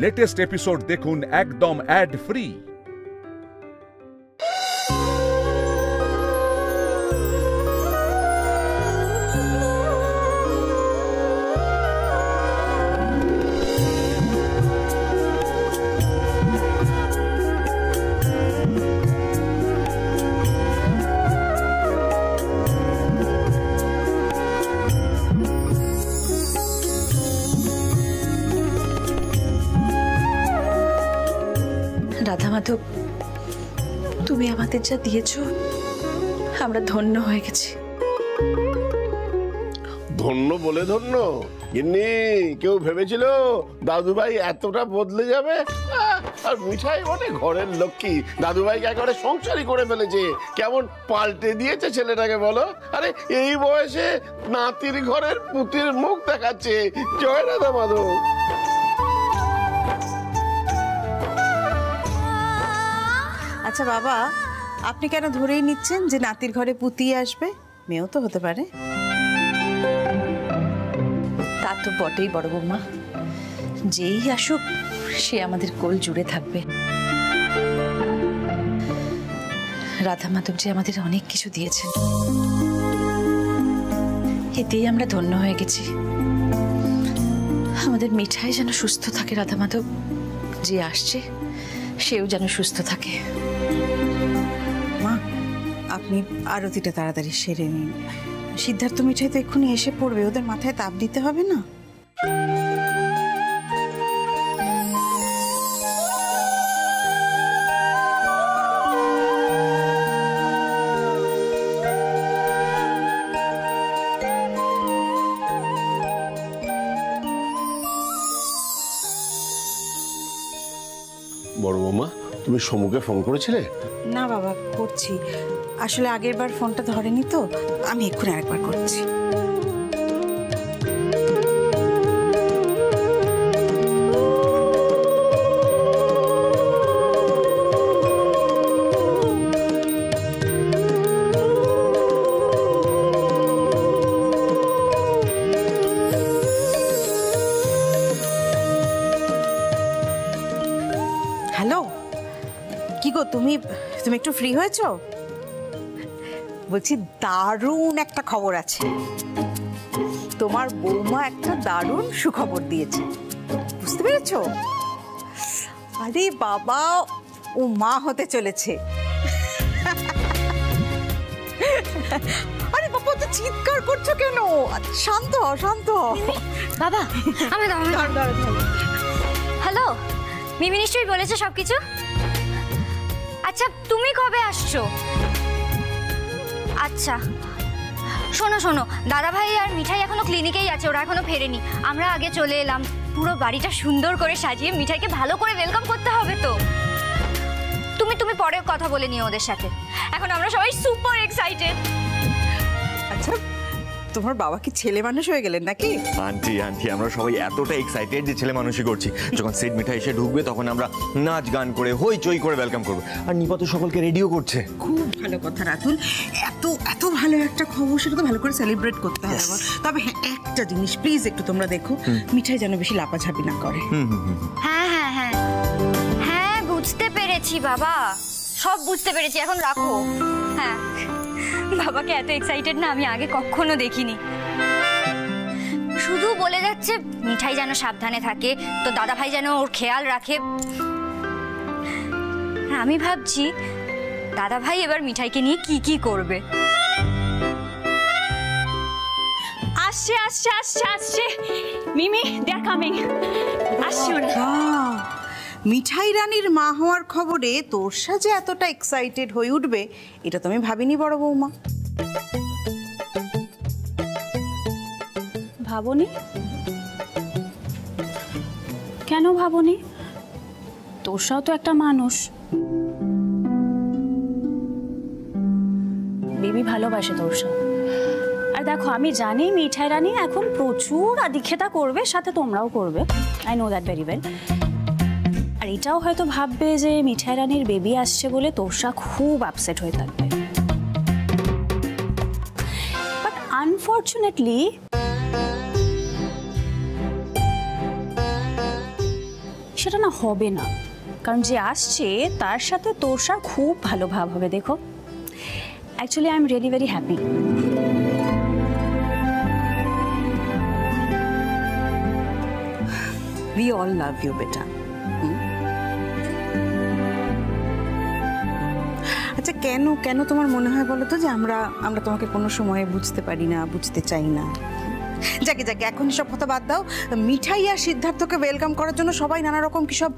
Latest episode দেখুন একদম add free. Radha Madhav, তুমি আমাদের যা দিয়েছো আমরা ধন্য হয়ে গেছি। ধন্য বলে ধন্য? গিন্নি, কেউ ভেবেছিল দাদুভাই এতটা বদলে যাবে? আর মিঠাই বটে ঘরের লক্ষ্মী, দাদুভাইকে একেবারে সংসারই করে ফেলেছে। কেমন পাল্টে দিয়েছে ছেলেটাকে বলো। আরে এই বয়সে নাতির ঘরের পুতির মুখ দেখাচ্ছে। জয় রাধা মাধব। আচ্ছা বাবা, আপনি কেন ধরেই নিচ্ছেন যে নাতির ঘরে পুতিয়ে আসবে? মেয়েও তো হতে পারে। তা তো বটেই বড় বৌমা, যেই আসুক সে আমাদের কোল জুড়ে থাকবে। রাধা মাধব যে আমাদের অনেক কিছু দিয়েছেন, এতেই আমরা ধন্য হয়ে গেছি। আমাদের মিঠাই যেন সুস্থ থাকে রাধা মাধব, যে আসছে সেও যেন সুস্থ থাকে। মা, আপনি আরতিটা তাড়াতাড়ি সেরে নিন। সিদ্ধার্থ মিঠাই তো এক্ষুনি এসে পড়বে, ওদের মাথায় তাপ দিতে হবে না? বড় বৌমা, তুমি সমুকে ফোন করেছিলে? না বাবা, করছি। আসলে আগের বার ফোনটা ধরেনি তো, আমি এক্ষুনি আরেকবার করছি। হ্যালো, কি গো, তুমি একটু ফ্রি হয়েছো? বলছি দারুণ একটা খবর আছে। তোমার বৌমা একটা দারুণ সুখবর দিয়েছে, বুঝতে পেরেছো? আরে বাবা, ও মা হতে চলেছে। আরে বাবা, তো চিৎকার করছো কেন? শান্ত হও, শান্ত হও। বাবা, আমি হ্যালো, মিমি নিশ্চয়ই বলেছে সবকিছু। আচ্ছা, তুমি কবে আসছো? আচ্ছা শোনো শোনো, দাদা ভাই আর মিঠাই এখনো ক্লিনিকেই আছে, ওরা এখনো ফেরেনি। আমরা আগে চলে এলাম। পুরো বাড়িটা সুন্দর করে সাজিয়ে মিঠাইকে ভালো করে ওয়েলকাম করতে হবে তো। তুমি পরে কথা বলে নিও ওদের সাথে। এখন আমরা সবাই সুপার এক্সাইটেড। আচ্ছা, তোমার বাবা কি ছেলে মানুষ হয়ে গেলেন নাকি? আন্টি আমরা সবাই এতটা এক্সাইটেড যে ছেলে মানুষই করছি। যখন সেট মিঠাই এসে ঢুকবে তখন আমরা নাচ গান করে হইচই করে ওয়েলকাম করবো। আর নিপা তো সকলকে রেডিও করছে। খুব ভালো কথা রাতুল, এত ভালো একটা খবর, সেটা তো ভালো করে সেলিব্রেট করতে হবে। তবে হ্যাঁ, একটা জিনিস প্লিজ একটু তোমরা দেখো, মিঠাই যেন বেশি লাপাঝাপি না করে। হ্যাঁ হ্যাঁ হ্যাঁ হ্যাঁ, বুঝতে পেরেছি বাবা, সব বুঝতে পেরেছি। এখন রাখো। হ্যাঁ, বাবাকে এত এক্সাইটেড না আমি আগে কখনো দেখিনি। শুধু বলে যাচ্ছে মিঠাই যেন সাবধানে থাকে, তো দাদা ভাই যেন ওর খেয়াল রাখে। আমি ভাবছি দাদা ভাই এবার মিঠাইকে নিয়ে কি করবে। আসছে আসছে আসছে আসছে মিমি, দে আর কামিং। আসছে ওরা। মিঠাই রানীর মা হওয়ার খবরে তোর সাথে এতটা এক্সাইটেড হয়ে উঠবে এটা তো আমি ভাবিনি বড় বৌমা। ভাবনি? কেন ভাবনি? তোরসাও তো একটা মানুষ। বেবি ভালোবাসে তোরসা। আর দেখো, আমি জানি মিঠাই রানী এখন প্রচুর আদিক্ষেতা করবে, সাথে তোমরাও করবে। I know that very well. আর এটাও হয়তো ভাববে যে মিঠাই রানীর বেবি আসছে বলে তোরসা খুব আপসেট হয়ে থাকবে। বাট আনফর্চুনেটলি সেটা না হবে না, কারণ যে আসছে তার সাথে তোরসার খুব ভালো ভাব হবে। দেখো, actually I am really very happy. We all love you বেটা। আচ্ছা, কেন কেন তোমার মনে হয় বলো তো যে আমরা তোমাকে কোনো সময়ে বুঝতে পারি না, বুঝতে চাই না? যাকে যাকে এখন সব কথা বাদ দাও। মিঠাই আর সিদ্ধার্থকে ওয়েলকাম করার জন্য সবাই নানা রকম কি সব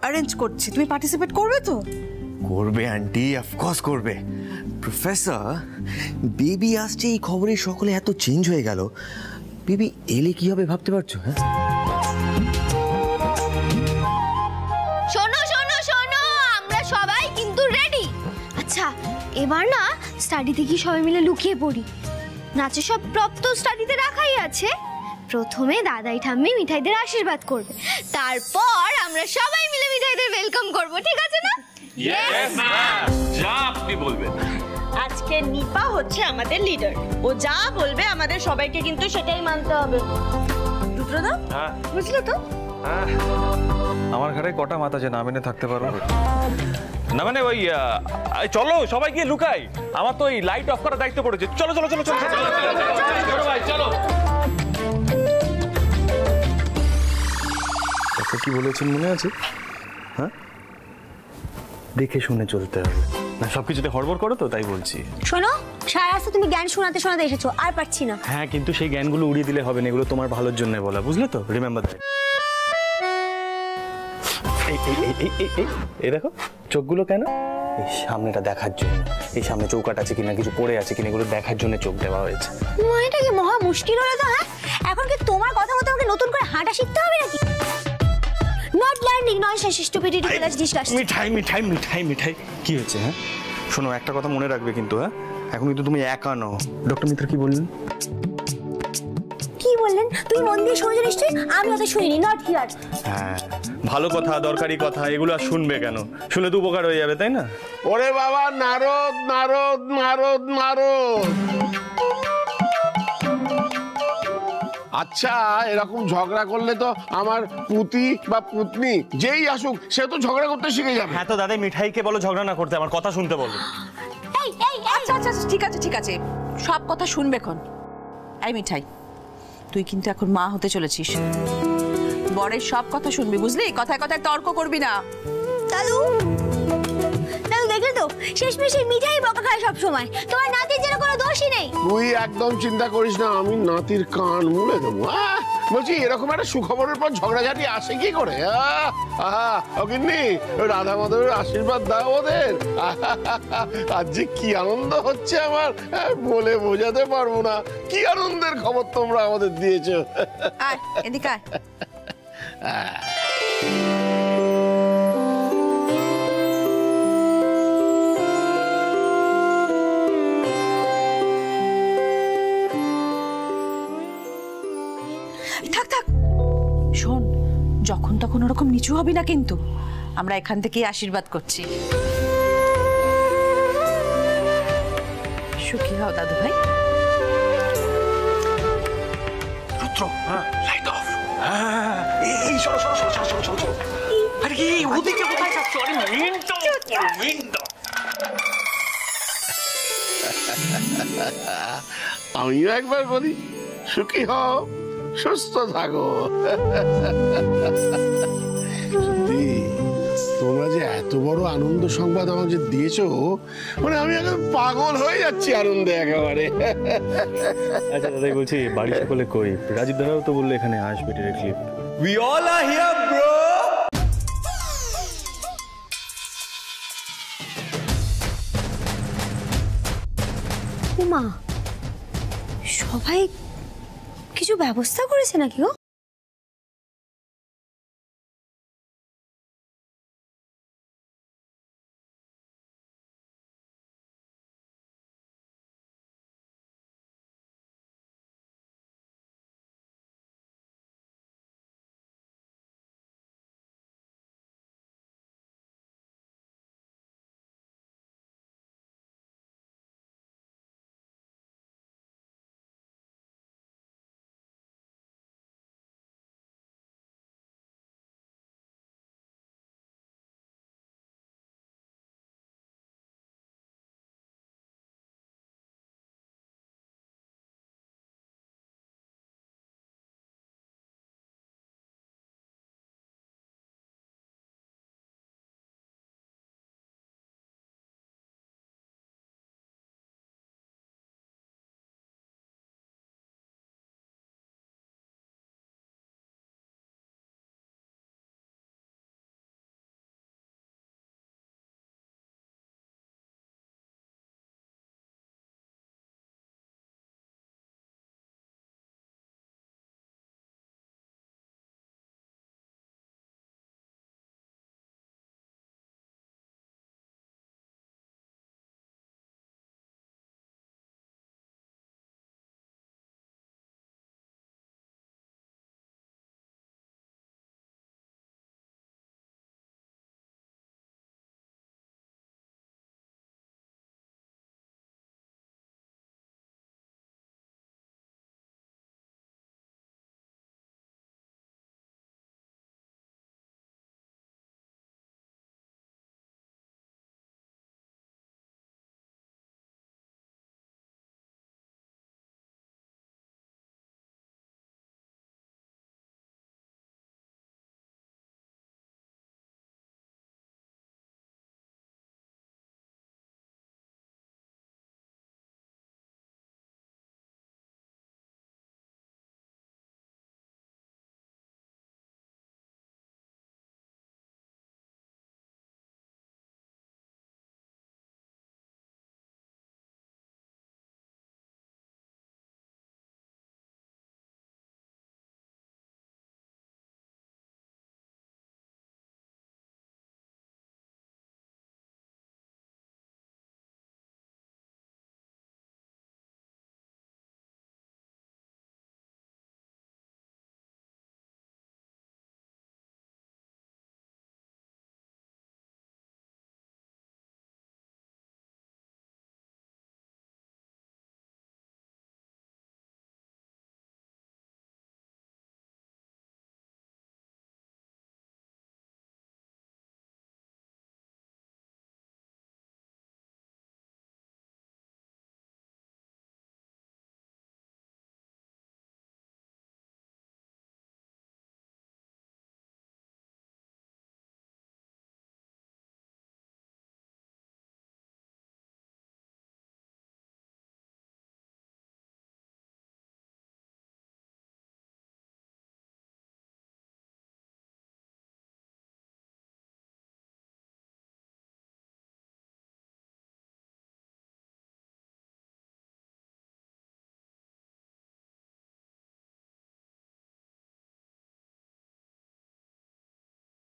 অ্যারেঞ্জ করছে, তুমি পার্টিসিপেট করবে তো? করবে আন্টি, অফকোর্স করবে। প্রফেসর, বেবি আসছে এই খবরে সকলে এত চেঞ্জ হয়ে গেল, বেবি এলে কি হবে ভাবতে পারছো? হ্যাঁ, শোনো শোনো শোনো, আমরা সবাই কিন্তু রেডি। আচ্ছা, এবার না স্টাডিতে কি সবাই মিলে লুকিয়ে পড়ি। নাচের সব প্রপ তো স্টাডিতে রাখাই আছে। প্রথমে দাদাই ঠাম্মি মিঠাইদের আশীর্বাদ করবে, তারপর আমরা সবাই মিলে মিঠাইদের ওয়েলকাম করব, ঠিক আছে না? ইয়েস ম্যাম, যা আপনি বলবেন। আজকে নিপা হচ্ছে আমাদের লিডার, ও যা বলবে আমাদের সবাইকে কিন্তু সেটাই মানতে হবে। রুদ্রদা, বুঝলে তো? আমার ঘরে কটা মাথা যে না মেনে থাকতে পারো না, মানে ওই চলো সবাই গিয়ে লুকাই। আমার তো ওই লাইট অফ করার দায়িত্ব পড়েছে। চলো চলো চলো চলো চলো ভাই, চলো। কি বলেছেন মনে আছে? হ্যাঁ, দেখে শুনে চলতে হবে, না সবকিছুতে হড়বড় করো তো, তাই বলছি। শোনো, সারা রাস্তা তুমি জ্ঞান শোনাতে শোনাতে এসেছো, আর পারছি না। হ্যাঁ, কিন্তু সেই জ্ঞানগুলো উড়িয়ে দিলে হবে না, এগুলো তোমার ভালোর জন্য বলা, বুঝলে তো? Remember that. এই দেখো চোখগুলো কেন? এই সামনেটা দেখার জন্য, এই সামনে চৌকাট আছে কিনা, কিছু পড়ে আছে কিনা, এগুলো দেখার জন্য চোখ দেওয়া হয়েছে। এটা কি মহা মুশকিল হলো তো? হ্যাঁ, এখন কি তোমার কথা মতো আমাকে নতুন করে হাঁটা শিখতে হবে নাকি? Not learning, nonsense, stupidity, plus disgusting. মিঠাই মিঠাই মিঠাই মিঠাই কি হয়েছে? হ্যাঁ শোনো, একটা কথা মনে রাখবে কিন্তু, হ্যাঁ এখন কিন্তু তুমি একা নও। ডক্টর মিত্র কি বললেন? কি বললেন? তুমি মন দিয়ে শুনেছো নিশ্চয়ই, আমি অত শুনিনি। Not here. হ্যাঁ, ভালো কথা, দরকারি কথা, এগুলো আর শুনবে কেন? শুনে তো উপকার হয়ে যাবে, তাই না? ওরে বাবা, নারদ নারদ নারদ নারদ। আচ্ছা, এরকম ঝগড়া করলে তো আমার পুতি বা পুতনি যেই আসুক সে তো ঝগড়া করতে শিখে যাবে। হ্যাঁ, তো দাদা মিঠাইকে বলো ঝগড়া না করতে, আমার কথা শুনতে বলো। আচ্ছা আচ্ছা আচ্ছা, ঠিক আছে ঠিক আছে, সব কথা শুনবে এখন। এই মিঠাই, তুই কিন্তু এখন মা হতে চলেছিস, বরের সব কথা শুনবি, বুঝলি? কথায় কথায় তর্ক করবি না। দাদু, দাদু দেখলে তো, শেষমেশ মিঠাই বকা খায় সব সময়। তোমার নাতির যেন কোনো দোষই নেই। তুই একদম চিন্তা করিস না, আমি নাতির কান মুড়ে দেবো। বলছি, এরকম একটা সুখবরের পর ঝগড়াঝাটি আসে কি করে? অগিন্নি, রাধা মাধবের আশীর্বাদ দাও ওদের। আজ যে কি আনন্দ হচ্ছে আমার, বলে বোঝাতে পারবো না। কি আনন্দের খবর তোমরা আমাদের দিয়েছো। আয় এদিকে আয়। থাক থাক, শোন, যখন তখন ওরকম নিচু হবি না কিন্তু। আমরা এখান থেকে আশীর্বাদ করছি। সুখী হও দাদু ভাই। Light off. এই সরো সরো সরো সরো সরো সরো। আরে কি ওদিকে কোথায় যাচ্ছ? আরে মিন্টো মিন্টো। আমিও একবার বলি, সুখী হও, সুস্থ থাকো। তোমরা যে এত বড় আনন্দ সংবাদ আমাকে দিয়েছো, মানে আমি এখন পাগল হয়ে যাচ্ছি আনন্দে একেবারে। আচ্ছা দাদাই বলছি, বাড়ি সকলে কই? রাজীব দাদাও তো বললো এখানে আসবে directly. We all are here, bro. মা, সবাই কিছু ব্যবস্থা করেছে নাকি গো?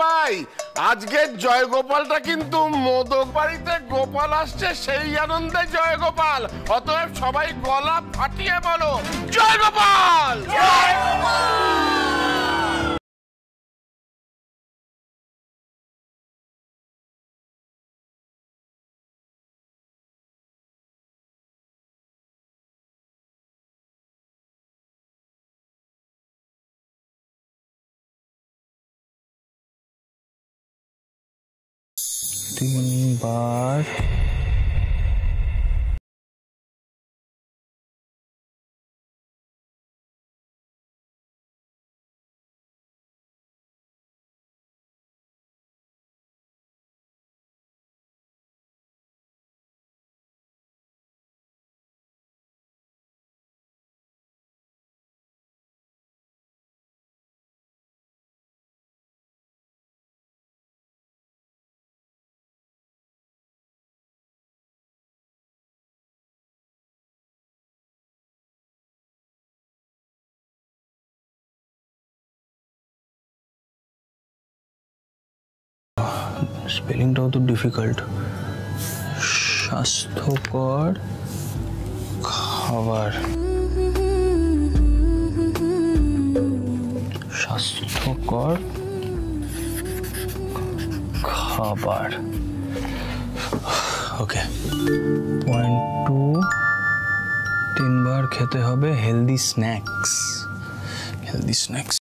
ভাই আজকের জয়গোপালটা কিন্তু মোদক বাড়িতে গোপাল আসছে সেই আনন্দে জয়গোপাল। অতএব সবাই গলা ফাটিয়ে বলো জয়গোপাল। তিনবার স্পেলিংটাও তো ডিফিকাল্ট। স্বাস্থ্যকর খাবার, স্বাস্থ্যকর খাবার। ওকে, 2 তিনবার খেতে হবে হেলদি স্ন্যাক্স। হেলদি স্ন্যাক্স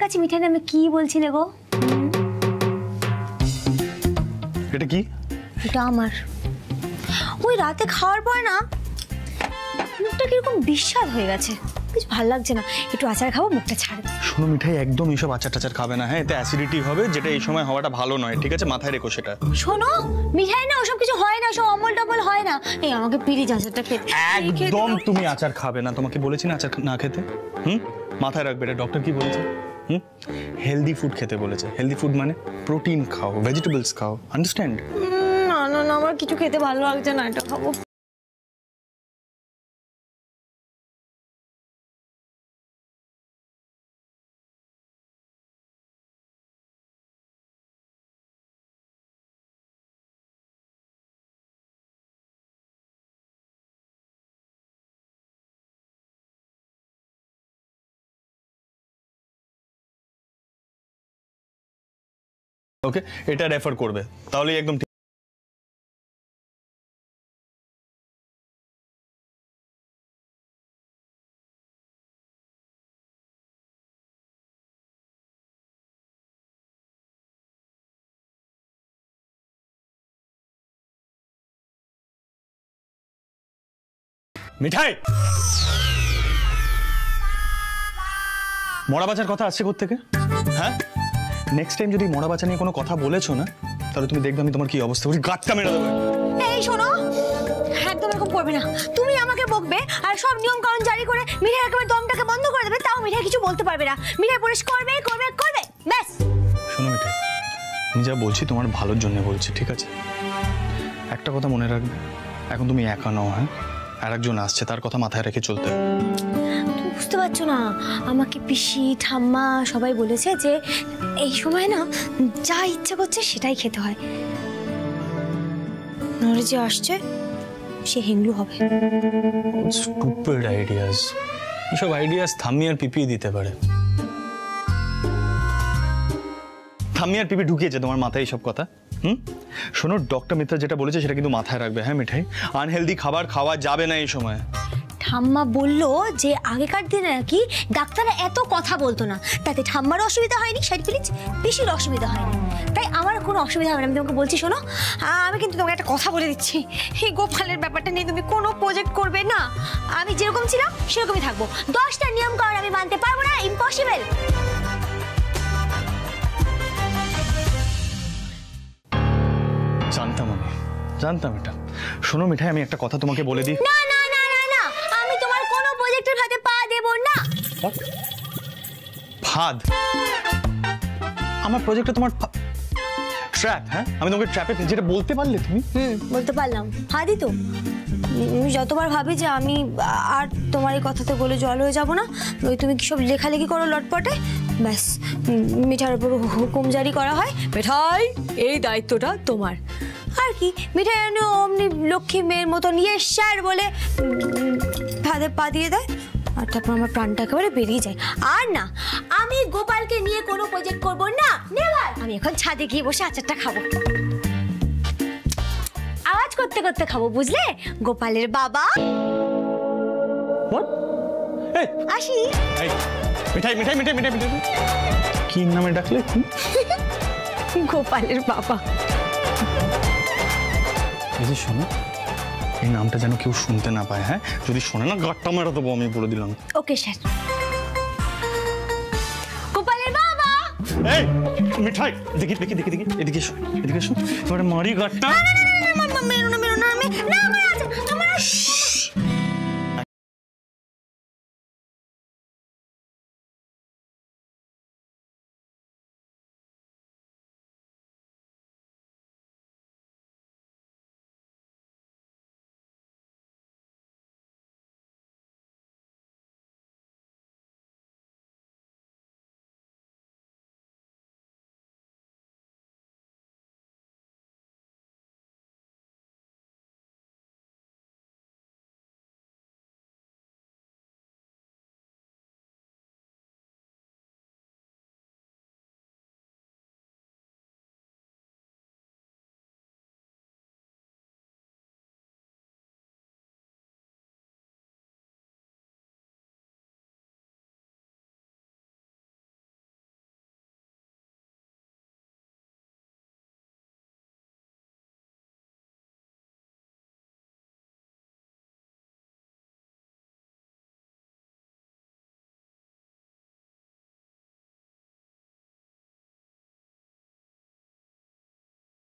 কাছে মিঠাই নামে কি বলছিলে গো? এটা কি? এটা আমার। ওই রাতে খাওয়ার পর না মুখটা কিরকম বিস্বাদ হয়ে গেছে, কিছু ভালো লাগছে না। একটু আচার খাবো, মুখটা ছাড়বে। শোনো মিঠাই, একদম এইসব আচার টাচার খাবে না, হ্যাঁ? এতে অ্যাসিডিটি হবে, যেটা এই সময় হওয়াটা ভালো নয়, ঠিক আছে? মাথায় রেখো সেটা। শোনো মিঠাই না ওসব কিছু হয় না, সব অমল টমল হয় না। এই আমাকে প্লিজ আচারটা খেতে। একদম তুমি আচার খাবে না, তোমাকে বলেছি না আচার না খেতে। মাথায় রাখবে, এটা ডক্টর কি বলেছে? হেলদি ফুড খেতে বলেছে। হেলদি ফুড মানে প্রোটিন খাও, ভেজিটেবলস খাও, আন্ডারস্ট্যান্ড? না না না, আমার কিছু খেতে ভালো লাগছে না, এটা খাবো। ওকে, এটা রেফার করবে, তাহলে একদম ঠিক। মিঠাই মরা বাঁচার কথা আসছে কোত্থেকে? হ্যাঁ, নেক্সট টাইম যদি মরা বাঁচা নিয়ে কোনো কথা বলেছো না, তাহলে তুমি দেখবে আমি তোমার কি অবস্থা করি, গাঁটটা মেরে দেবো। এই শোনো, একদম এরকম করবে না। তুমি আমাকে বকবে আর সব নিয়ম কানুন জারি করে মিঠাই একেবারে দমটাকে বন্ধ করে দেবে, তাও মিঠাই কিছু বলতে পারবে না। মিঠাই পরিষ্কার করবে করবে করবে, ব্যাস। শোনো মিঠাই, আমি যা বলছি তোমার ভালোর জন্য বলছি, ঠিক আছে? একটা কথা মনে রাখবে, এখন তুমি একা নও, হ্যাঁ? আর একজন আসছে, তার কথা মাথায় রেখে চলতে হবে। তুমি বুঝতে পারছো না, আমাকে পিসি ঠাম্মা সবাই বলেছে যে এই সময় না যা ইচ্ছা করছে সেটাই খেতে হয়। নরে যে আসছে সে হিংলু হবে। স্টুপিড আইডিয়াস, এসব আইডিয়াস থাম্মি আর পিপি দিতে পারে। থাম্মি আর পিপি ঢুকিয়েছে তোমার মাথায় এইসব কথা? শোনো, ডক্টর মিত্রা যেটা বলেছে সেটা কিন্তু মাথায় রাখবে, হ্যাঁ মিঠাই? আনহেলদি খাবার খাওয়া যাবে না এই সময়। ঠাম্মা বললো যে আগেকার দিনে নাকি ডাক্তাররা এত কথা বলতো না, তাতে ঠাম্মারও অসুবিধা হয়নি, সাইড প্লিজ বেশির অসুবিধা হয়নি, তাই আমার কোনো অসুবিধা হবে না। আমি তোমাকে বলছি শোনো, আমি কিন্তু তোমাকে একটা কথা বলে দিচ্ছি, এই গোপালের ব্যাপারটা নিয়ে তুমি কোনো প্রজেক্ট করবে না। আমি যেরকম ছিলাম সেরকমই থাকবো, 10টা নিয়ম কারণ আমি মানতে পারবো না, ইম্পসিবল। জানতাম, আমি জানতাম এটা। শোনো মিঠাই, আমি একটা কথা তোমাকে বলে দিই। না না না না না, আমি তোমার কোনো প্রজেক্টের হাতে পা দেব না। ফাঁদ? আমার প্রজেক্টটা তোমার ট্র্যাপ? হ্যাঁ, আমি তোমাকে ট্র্যাপে যেটা বলতে পারলে তুমি? বলতে পারলাম, ফাঁদই তো। আমি যতবার ভাবি যে আমি আর তোমার এই কথাতে বলে জল হয়ে যাব না, ওই তুমি কি সব লেখালেখি করো লটপটে, ব্যাস মিঠার উপর হুকুম জারি করা হয়, মিঠাই এই দায়িত্বটা তোমার। আর কি, মিঠাই অমনি লক্ষ্মী মেয়ের মতো নিয়ে স্যার বলে ফাঁদে পা দিয়ে দেয়, আর তারপর আমার প্রাণটা একেবারে বেরিয়ে যায়। আর না, আমি গোপালকে নিয়ে কোনো প্রজেক্ট করবো না, নেভার। আমি এখন ছাদে গিয়ে বসে আচারটা খাবো, আওয়াজ করতে করতে খাবো, বুঝলে? গোপালের বাবা। আসি। মিঠাই মিঠাই মিঠাই মিঠাই মিঠাই, কি নামে ডাকলে? গোপালের বাবা। এই যে শোনো, এই নামটা যেন কেউ শুনতে না পায়, হ্যাঁ? যদি শোনে না গাঁটটা মেরে দেবো, আমি বলে দিলাম। Okay sir. গোপালের বাবা। এই মিঠাই, দেখি দেখি দেখি দেখি, এদিকে এসো, এদিকে এসো, এবারে মারি গাঁটটা। না না না না, মেরো না মেরো না, আমি না, আমার আছে, আমার